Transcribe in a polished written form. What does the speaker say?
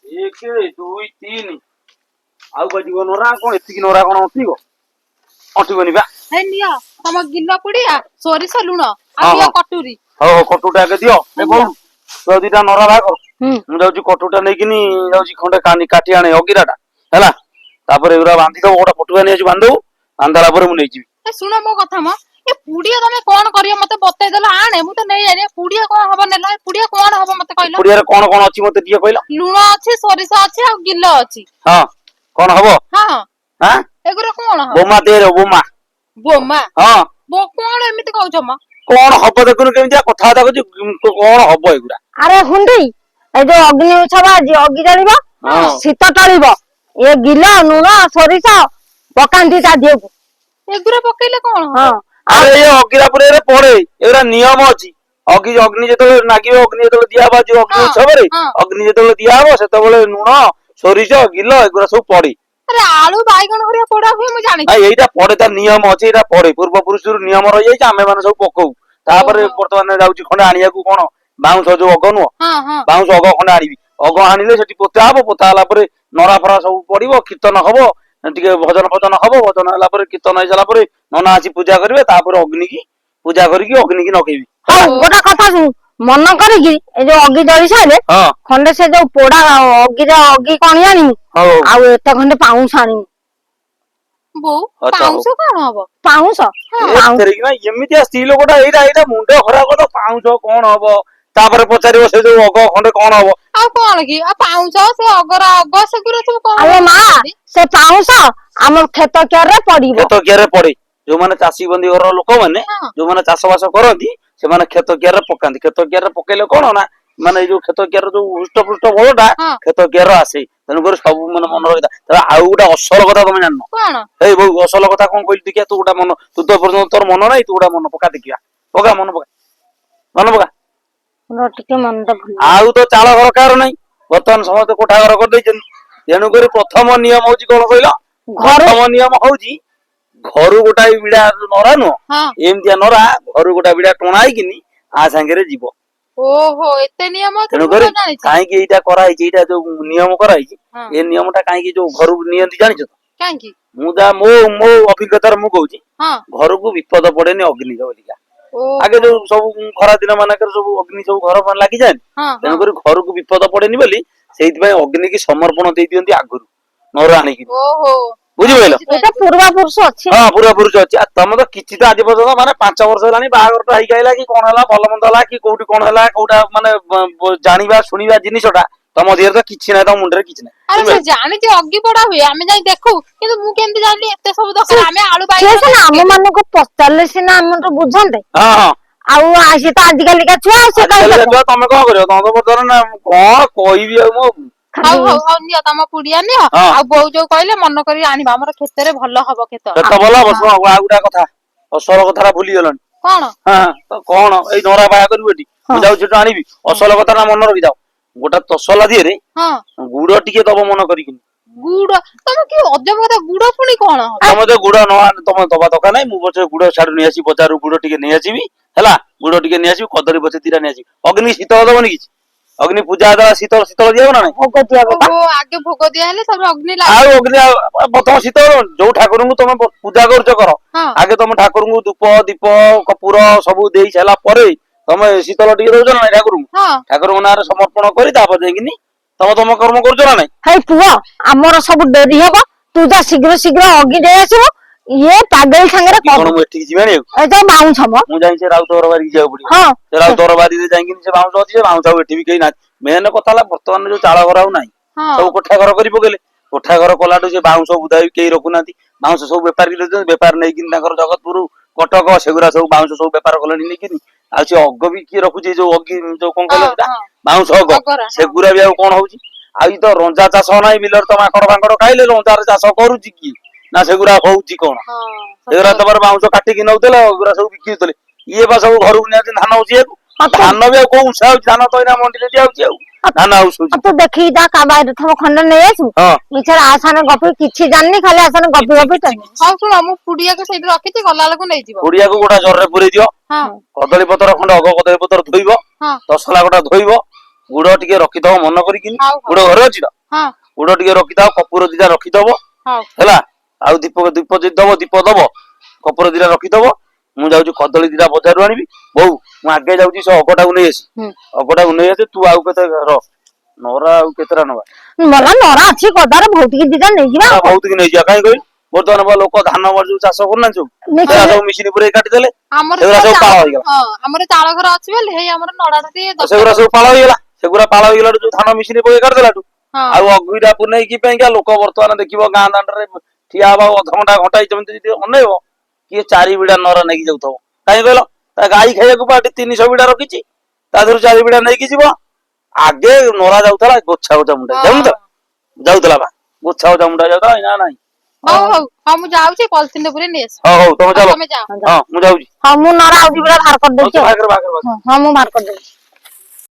1 2 3 ଆଉ ବାଜିବ ନରା କଣ ଏତିକି ନରା କଣ ଅଟିବ ଅଟିବନି ବା। ହେ ନିଅ ତମ ଗିଲ ପୁଡିଆ ସୋରିଷ ଲୁଣ ହଁ ଆଉ ନିଅ ହଁ କଟୁରୀ। ହଉ କଟୁଟା ଆଗେ ଦିଅ ଏ ବୋଉ ତ ଦିଟା ନରା ଭାଗ ହୁଁ ମୁଁ ଯାଉଛି କଟୁଟା ନେଇକିନି ଯାଉଛି ଖଣ୍ଡେ କାଟି ଆଣେ ଅଗିରାଟା ହେଲା ତାପରେ ଏଗୁରା ବାନ୍ଧିଦବ ଗୋଟେ ପଟୁଆ ନେଇ ଆସି ବାନ୍ଧିଦବୁ ବାନ୍ଧିଲା ପରେ ମୁଁ ନେଇଯିବି। ଏ ଶୁଣ ମୋ କଥା ମ ଏ ପୁଡିଆ ତମେ କଣ କରିବ ମତେ ବତେଇଦେଲ ଆଣେ ମୁଁ ତ ନେଇ ଆଇଲି ପୁଡିଆ କଣ ହବ ନେଲା ପୁଡିଆ କଣ ହବ ମତେ କହିଲ। ପୁଡିଆରେ କଣ କଣ ଅଛି ମତେ ଟିକେ କହିଲ। ଲୁଣ ଅଛି ସୋରିଷ ଅଛି ଆଉ ଗିଲ ଅଛି। ହଁ କଣ ହବ ହଁ ଆଁ ଏଗୁରା କଣ ହବ ବୋମା ଦେରେ ବୋମା ବୋମା ହଁ କଣ ଏମିତି କହୁଛ ମ। କଣ ହବ ଦେଖୁନୁ କେମିତିଆ କଥାବାର୍ତ୍ତା କରୁଛି କଣ ହବ ଏଗୁରା। ଆରେ ହୁଣ୍ଡି ଏ ଯୋଉ ଅଗ୍ନି ଉତ୍ସବ ଆଜି ଅଗି ଜାଳିବ ହଁ ଶୀତ ଟଳିବ ଏ ଗିଲ ଲୁଣ ସୋରିଷ ପକାନ୍ତି ତା ଦିହକୁ। ଏଗୁରା ପକେଇଲେ କଣ ହଁ ହବ। ଆରେ ଏ ଅଗିରା ପୁରେରେ ପଡେ ଏଗୁରା ନିୟମ ଅଛି। ଅଗ୍ନି ଯେତେବେଳେ ନାଗିବ ଅଗ୍ନି ଯେତେବେଳେ ଦିଆହବ ଯୋଉ ଅଗ୍ନି ହଁ ଉତ୍ସବରେ ହଁ ଅଗ୍ନି ଯେତେବେଳେ ଦିଆହବ ସେତେବେଳେ ଲୁଣ ସୋରିଷ ଗିଲ ଏଗୁରା ସବୁ ପଡେ। ଆରେ ଆଳୁ ବାଇଗଣ ହରିଆ ପୋଡା ହୁଏ ମୁଁ ଜାଣିଛି। ଏଇଟା ପଡେ ତାର ନିୟମ ଅଛି ଏଇଟା ପଡେ ପୂର୍ବ ପୁରୁଷରୁ ନିୟମ ରହିଯାଇଛି ଆମେ ମାନେ ସବୁ ପକଉ। ତାପରେ ଓହୋ ବର୍ତ୍ତମାନ ଯାଉଛି ଖଣ୍ଡେ ଆଣିବାକୁ କଣ ବାଉଁଶ ଯୋଉ ଅଗ ନୁହଁ ହଁ ହଁ ବାଉଁଶ ଅଗ ଖଣ୍ଡେ ଆଣିବି ଅଗ ଆଣିଲେ ସେଠି ପୋତା ହବ ପୋତା ହେଲା ପରେ ନରା ଫରା ସବୁ ପଡିବ କୀର୍ତ୍ତନ ହବ ଟିକେ ଭଜନ ଫଜନ ହବ ଭଜନ ହେଲା ପରେ କୀର୍ତ୍ତନ ହେଇସାରିଲା ପରେ ନନା ଆସି ପୂଜା କରିବେ ତାପରେ ଅଗ୍ନି କି ପୂଜା କରିକି ଅଗ୍ନି କି ନଗେଇବି ହେଲା। ହଉ ଗୋଟେ କଥା ଶୁଣୁ ମନ କରିକି ଏ ଯୋଉ ଅଗି ଜଳି ସାରିଲେ ହଁ ଖଣ୍ଡେ ସେ ଯୋଉ ପୋଡା ଅଗିରେ ଅଗି କଣି ଆଣିବୁ ହଉ ଆଉ ଏତେ ଖଣ୍ଡେ ପାଉଁଶ ଆଣିବୁ। ବୋଉ ଆଚ୍ଛା ହଉ। ପାଉଁଶ କଣ ହବ। ପାଉଁଶ ଏମିତିଆ ସ୍ତ୍ରୀ ଲୋକଟା ଏଇଟା ମୁଣ୍ଡ ଖରାପ କଥା ପାଉଁଶ କଣ ହବ ତାପରେ ପଚାରିବ ସେ ଯୋଉ ଅଗ ଖଣ୍ଡେ କଣ ହବ। ଆଉ କଣ କି ଆଉ ପାଉଁଶ ସେ ଅଗର ଅଗ ସେଗୁରା ସବୁ କଣ ଆରେ ମା କହୁଛନ୍ତି। ସେ ପାଉଁଶ ଆମ କ୍ଷେତ କିଆରରେ ପଡିବ। କ୍ଷେତ କିଆରେ ପଡେ ଯୋଉମାନେ ଚାଷୀ ବନ୍ଦୀ ଘରର ଲୋକମାନେ ହଁ ଯୋଉମାନେ ଚାଷ ବାସ କରନ୍ତି ସେମାନେ କ୍ଷେତ କିଆରରେ ପକାନ୍ତି କ୍ଷେତ କିଆରରେ ପକେଇଲେ କଣ ନା ମାନେ ଏଇ ଯୋଉ କ୍ଷେତ କିଆର ଯୋଉ ହୃଷ୍ଟ ପୃଷ୍ଟ ବଳଟା ହଁ କ୍ଷେତ କିଆର ଆସେ ତେଣୁକରି ସବୁ ମାନେ ମନେ ରଖିଥା ଆଉ ଗୋଟେ ଅସଲ କଥା ତମେ ଜାଣିନ। କଣ ଏଇ ବୋଉ ଅସଲ କଥା କଣ କହିଲି ଦେଖିଆ ତୁ ଗୋଟେ ମନ ତୁ ତ ପର୍ଯ୍ୟନ୍ତ ତୋର ମନ ନାହିଁ ତୁ ଗୋଟେ ମନ ପକା ଦେଖିବା ପକା ମନ ପକା ମନେ ପକା। ମୋର ଟିକେ ମନଟା ଭୁଲି ଆଉ ତ ଚାଳ ଘର କାହାର ନାହିଁ ବର୍ତ୍ତମାନ ସମସ୍ତେ କୋଠା ଘର କରିଦେଇଛନ୍ତି ତେଣୁକରି ପ୍ରଥମ ନିୟମ ହଉଛି କଣ କହିଲ ଘରୁ ପ୍ରଥମ ନିୟମ ହଉଛି ଘରୁ ଗୋଟାଏ ବିଡା ନରା ନୁହଁ ହଁ ଏମିତିଆ ନରା ଘରୁ ଗୋଟା ବିଡା ଟଣା ହେଇକିନି ଆ ସାଙ୍ଗରେ ଯିବ। ଓହୋ ଏତେ ନିୟମ ଅଛି ମୁଁ ତେଣୁକରି କଣ ଜାଣିଛି। କାହିଁକି ଏଇଟା କରାହେଇଛି ଏଇଟା ଯୋଉ ନିୟମ କରାହେଇଛି ହଁ ଏ ନିୟମ ଟା କାହିଁକି ଯୋଉ ଘରକୁ ନିଅନ୍ତି ଜାଣିଛ ତ। କାହିଁକି ମୁଁ ଯାହା ମୋ ଅଭିଜ୍ଞତାରେ ମୁଁ କହୁଛି ହଁ ଘରକୁ ବିପଦ ପଡେନି ଅଗ୍ନି ଜଳିକା ଆଗେ ଓହୋ ଯୋଉ ସବୁ ଖରା ଦିନ ମାନଙ୍କରେ ସବୁ ଅଗ୍ନି ସବୁ ଘର ଲାଗିଯାଏ ହଁ ହଁ ତେଣୁକରି ଘରକୁ ବିପଦ ପଡେନି ବୋଲି ସେଇଥିପାଇଁ ଅଗ୍ନି କି ସମର୍ପଣ ଦେଇ ଦିଅନ୍ତି ଆଗରୁ ନର ଆଣିକି ଓହୋ ହଁ ବୁଝିପାରିଲ। ଏଇଟା ବୁଝିପାରିଲି ପୂର୍ବ ବୁଝିପାରିଲି ପୁରୁଷ ଅଛି। ହଁ ପୁରା ପୁରୁଷ ଅଛି ଆଉ ତମେ ତ କିଛି ତ ଆଜି ପର୍ଯ୍ୟନ୍ତ ମାନେ 5 ବର୍ଷ ହେଲାଣି ବାହାଘରଟା ହେଇକି ଆଇଲା କି କଣ ହେଲା ଭଲ ମନ୍ଦ ହେଲା କି କୋଉଠି କଣ ହେଲା କୋଉଟା ମାନେ ଜାଣିବା ଶୁଣିବା ଜିନିଷଟା ତମ ଦେହରେ ତ କିଛି ନାହିଁ ତମ ମୁଣ୍ଡରେ କିଛି ନାହିଁ ଆରେ ସେ ବୁଝିପାରିଲ। ଜାଣିଛି ଅଗି ପୋଡା ହୁଏ ଆମେ ଯାଇ ଦେଖୁ କିନ୍ତୁ ମୁଁ କେମିତି ଜାଣିଲି ଏତେ ସବୁ ସେ ଦରକାର ଆମେ ଆଳୁ ସିଏ ବାଇଗଣ ସିନା ନେଇ ଆମ ପକେଇଦବୁ। ମାନଙ୍କୁ ପଚାରିଲେ ସିନା ଆମଠୁ ବୁଝନ୍ତେ ହଁ ହଁ ଆଉ ସିଏ ତ ଆଜିକାଲିକା ଛୁଆ ଆଉ ସିଏ ଆଜିକାଲିକା କହିପାରିବ ଛୁଆ ତମେ କଣ କରିବ ତମେ ତ ବର୍ତ୍ତମାନ ନା କଣ କହିବି ଆଉ ମୋ ହଉ ଖାଲି ହଉ ହଉ ନିଅ ତମ ପୁଡିଆ ନିଅ ହଁ ଆଉ ବୋଉ ଯୋଉ କହିଲେ ମନ କରି ଆଣିବା ଆମର କ୍ଷେତରେ ଭଲ ହବ କ୍ଷେତ କେତେ ଭଲ ହବ ହଁ ଶୁଣ ଆଉ ଗୋଟେ କଥା ଅସଲ କଥାଟା ଭୁଲିଗଲଣି। କଣ ହଁ ତ କଣ ଏଇ ନରା ବାହା କରିବୁ ଏଠି ହଁ ମୁଁ ଯାଉଛି ସେଠୁ ଆଣିବି ଅସଲ କଥା ଟା ମନେ ରଖିଥାଅ ଗୋଟେ ତସଲା ଦିହରେ ହଁ ଗୁଡ ଟିକେ ଦବ ମନ କରିକି। ଗୁଡ ତମେ କି ଅଜବ କଥା ଗୁଡ ପୁଣି କଣ ହବ। ତମେ ତ ଗୁଡ ନ ତମେ ଦବା ଦରକାର ନାହିଁ ମୁଁ ପଛେ ଗୁଡ ଛାଡୁ ନେଇ ଆସିବି ବଜାରରୁ ଗୁଡ ଟିକେ ନେଇଆସିବି ହେଲା ଗୁଡ ଟିକେ ନେଇଆସିବି କଦଳୀ ପଛେ ଦିଟା ନେଇଆସିବି ଅଗ୍ନି ଶୀତଳ ଦବନି କିଛି ଅଗ୍ନି ପୂଜା ଶୀତଳ ଶୀତଳ ଦିଆହବ ନା ନାଇଁ। ଭୋଗ ଦିଆହବ ବା। ଓହୋ ଆଗେ ଭୋଗ ଦିଆ ହେଲେ ତାପରେ ଅଗ୍ନି ଆଉ ଲାଗିବ। ଅଗ୍ନି ପ୍ରଥମ ଶୀତଳ ଯୋଉ ଠାକୁରଙ୍କୁ ତମେ ପୂଜା କରୁଛ କର ହଁ ଆଗେ ତମ ଠାକୁରଙ୍କୁ ଧୂପ ଦୀପ କପୁର ସବୁ ଦେଇ ସାରିଲା ପରେ ତମେ ଶୀତଳ ଟିକେ ଦଉଛ ନା ନାଇଁ ଠାକୁରଙ୍କୁ ହଁ ଠାକୁରଙ୍କ ନାଁରେ ସମର୍ପଣ କରି ତାପରେ ଯାଇକିନି ତମ କର୍ମ କରୁଛ ନା ନାଇଁ। ହେଇ ପୁଅ ଆମର ସବୁ ଡେରି ହବ ତୁ ଯା ଶୀଘ୍ର ଶୀଘ୍ର ଅଗି ଦେଇ ଆସିବୁ ଇଏ ପାଗେଳି ସାଙ୍ଗରେ ଅଗି କଣ ମୁଁ ଏଠିକି ଯିବି ଆଣିବାକୁ ଏ ଯୋଉ ବାଉଁଶ ମ ମୁଁ ଯାଇ ସେ ରାଉତ ଘର ବାରିକି ଯିବାକୁ ପଡିବ ହଁ ସେ ରାଉତ ଘର ବାରିରେ ଯାଇକି ସେ ବାଉଁଶ ଅଛି ସେ ବାଉଁଶ ଆଉ ଏଠି ବି କେହି ନାହାନ୍ତି ମେନ କଥା ହେଲା ବର୍ତ୍ତମାନ ଯୋଉ ଚାଳ ଘର ଆଉ ନାହିଁ ହଁ ସବୁ କୋଠା ଘର କରି ପକେଇଲେ କୋଠା ଘର କଲାଠୁ ସେ ବାଉଁଶ ବୁଦା ବି କେହି ରଖୁନାହାନ୍ତି ବାଉଁଶ ସବୁ ବେପାରୀ ଦଉଛନ୍ତି ବେପାର ନେଇକିନି ତାଙ୍କର ଜଗତପୁର କଟକ ସେଗୁରା ସବୁ ବାଉଁଶ ସବୁ ବେପାର କଲେଣି ନେଇକିନି ଆଉ ସେ ଅଗ ବି କିଏ ରଖୁଛି ଯୋଉ ଅଗି ଯୋଉ କଣ କହିଲ ହଁ ସେଟା ହଁ ବାଉଁଶ ଅଗ ଅଗରା ହଁ ସେଗୁରା ବି ଆଉ କଣ ହଉଛି ଆଉ ଇଏ ତ ରଞ୍ଜା ଚାଷ ନାହିଁ ବିଲରେ ତ ମାଙ୍କଡ ଫାଙ୍କଡ ଖାଇଲେ ରଞ୍ଜାରେ ଚାଷ କରୁଛି କିଏ ନା ସେଗୁରା ହଉଛି କଣ ହଁ ସତ ସେଗୁରା କଥା ତମର ବାଉଁଶ କାଟିକି ନଉଥିଲେ ଏଗୁରା ସବୁ ବିକି ଦଉଥିଲେ ଇଏ ବା ସବୁ ଘରକୁ ନିଅନ୍ତି ଧାନ ଉସେଇବାକୁ ଆଉ ଧାନ ବି ଆଉ କୋଉ ଉଷା ହଉଛି ଧାନ ତ ଏଇନା ମଣ୍ଡିରେ ଦିଆହଉଛି ଆଉ ଧାନ ଆଉ ଉଷୁଛି ତୁ ଦେଖିକି ଯା କାବାରେ ଥବ ଖଣ୍ଡେ ନେଇ ଆସିବୁ ହଁ ମିଛରେ ଆସାନେ ଗପି କିଛି ଜାଣିନି ଖାଲି ଆସାନେ ଗପି କିଛି ଗପି କିଛି ଚାଲିବୁ। କିଛି ହଉ ଶୁଣ ମୁଁ ପୁଡିଆକୁ ସେଇଠି ରଖିଛି ଗଲା ବେଳକୁ ନେଇଯିବ। ପୁଡିଆକୁ ଗୋଟା ଜରିରେ ପୁରେଇ ଦିଅ ହଁ କଦଳୀ ପତ୍ର ଖଣ୍ଡେ ଅଗ କଦଳୀ ପତ୍ର ଧୋଇବ ହଁ ତସଲା ଗୋଟା ଧୋଇବ ଗୁଡ ଟିକେ ରଖିଦବ ମନ କରିକି। ହଉ, ହଉ। ଗୁଡ ଘରେ ଅଛି ତ? ହଁ ଗୁଡ ଟିକେ ରଖିଦବ, କପୁର ଦିଟା ରଖିଦବ ହଉ ହେଲା। ଆଉ ଦୀପ ଦୀପ ଯଦି ଦବ ଦୀପ ଦବ, କପୁର ଦିଟା ରଖିଦବ। ମୁଁ ଯାଉଛି କଦଳୀ ଦିଟା ବଜାରରୁ ଆଣିବି। ବୋଉ ମୁଁ ଆଗେ ଯାଉଛି ସେ ଅଗଟାକୁ ନେଇ ଆସି। ହୁଁ। ଅଗଟାକୁ ନେଇ ଆସି, ତୁ ଆଉ କେତେ ରହ, ନରା ଆଉ କେତେଟା ନବା? ଭଲ ନରା ଅଛି ପଦାରେ ଭୌତିକି ଦିଟା ନେଇଯିବା ଆଉ କଣ। ବହୁତ କି ନେଇଯିବା, କାହିଁ କହିଲି ବର୍ତ୍ତମାନ ଲୋକ ଧାନ ଯୋଉ ଚାଷ କରୁନାହାନ୍ତି ସବୁ, ନିଶ୍ଚୟ। ସେଗୁରା ସବୁ ମିଶିନି ପୁରେଇ କାଟିଦେଲେ, ଆମର ସେଗୁରା ସବୁ ପାଳ ହେଇଗଲା। ହଁ ଆମର ଚାଳ ଘର ଅଛି ବୋଲି ହେଇ ଆମର ନଡାଟା ଟିକେ ସେଗୁରା ଦରକାର ସବୁ ପାଳ ହେଇଗଲା। ସେଗୁରା ପାଳ ହେଇଗଲାଠୁ ଯୋଉ ଧାନ ମିଶିନି ପକେଇ କାଟିଦେଲାଠୁ ହଁ ଆଉ ଅଗୁଇଟା ପୁନେଇକି ପାଇଁକା ଲୋକ ବର୍ତ୍ତମାନ ଦେଖିବ ଗାଁ ଦାଣ୍ଡରେ ଠିଆ ହବା ଅଧଘଣ୍ଟା ଘଣ୍ଟାଏ ଯେମିତି ଯଦି ଅନେଇବ, କିଏ 4 ବିଡା ନର ନେଇକି ଯାଉଥିବ। କାହିଁ କହିଲ, ତା ଗାଈ ଖାଇବାକୁ ବା 300 ବିଡା ରଖିଛି, ତା ଦେହରୁ 4 ବିଡା ନେଇକି ଯିବ। ଆଗେ ନରା ଯାଉଥିଲା ଗୋଛା ଗୋଛା ମୁଣ୍ଡା, ହଁ ଯାଉନି ତ? ଯାଉଥିଲା ବା, ଗୋଛା ଗୋଛା ମୁଣ୍ଡା ଯାଉଥିଲା, ଏଇନା ନାହିଁ। ହଉ ହଉ ହଉ ମୁଁ ଯାଉଛି ପଲିଥିନରେ ପୁରେଇ ନେଇ ଆସିବି। ହଉ ହଉ ତମେ ଚାଲ। ତମେ ଯାଅ। ହଁ ମୁଁ ଯାଉଛି। ହଁ ମୁଁ ନରା ଆଉ ଦି ବିଡା ବାହାର ହଉ କରିଦଉଛି ତୁ ଆଉ। ବାହାଘର ବାହାଘର ହଁ ମୁଁ ବାହାର କରିଦେଉଛି।